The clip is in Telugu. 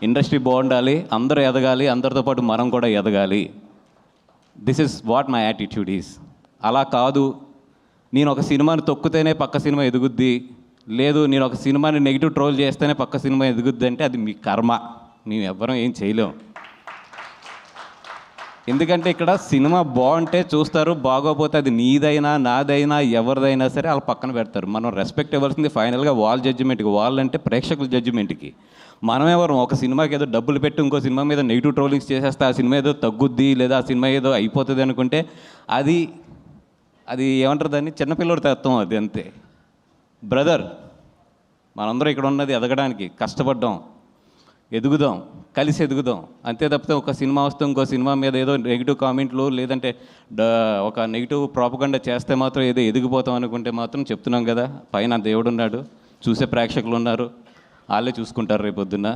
ఇండస్ట్రీ బాగుండాలి, అందరూ ఎదగాలి, అందరితో పాటు మనం కూడా ఎదగాలి. This is what my attitude is. అలా కాదు, నేను ఒక సినిమాని తొక్కితేనే పక్క సినిమా ఎదుగుద్ది, లేదు నేను ఒక సినిమాని నెగిటివ్ ట్రోల్ చేస్తేనే పక్క సినిమా ఎదుగుద్ది అంటే అది మీ కర్మ. మేము ఎవ్వరం ఏం చేయలేం. ఎందుకంటే ఇక్కడ సినిమా బాగుంటే చూస్తారు, బాగోపోతే అది నీదైనా నాదైనా ఎవరిదైనా సరే వాళ్ళు పక్కన పెడతారు. మనం రెస్పెక్ట్ ఇవ్వాల్సింది ఫైనల్గా వాళ్ళ జడ్జిమెంట్కి. వాళ్ళంటే ప్రేక్షకుల జడ్జిమెంట్కి. మనం ఎవరు ఒక సినిమాకి ఏదో డబ్బులు పెట్టి ఇంకో సినిమా మీద నెగిటివ్ ట్రోలింగ్స్ చేసేస్తే ఆ సినిమా ఏదో తగ్గుద్ది లేదా ఆ సినిమా ఏదో అయిపోతుంది అనుకుంటే అది అది ఏమంటారు దాన్ని, చిన్నపిల్లడి తత్వం అది, అంతే. బ్రదర్, మనందరం ఇక్కడ ఉన్నది ఎదగడానికి, కష్టపడ్డాం, ఎదుగుదాం, కలిసి ఎదుగుదాం, అంతే తప్పితే ఒక సినిమా వస్తే ఇంకో సినిమా మీద ఏదో నెగిటివ్ కామెంట్లు లేదంటే ఒక నెగిటివ్ ప్రాపగండా చేస్తే మాత్రం ఏదో ఎదిగిపోతాం అనుకుంటే మాత్రం చెప్తున్నాం కదా, పైన దేవుడు ఉన్నాడు, చూసే ప్రేక్షకులు ఉన్నారు, వాళ్ళే చూసుకుంటారు రేపొద్దున్న.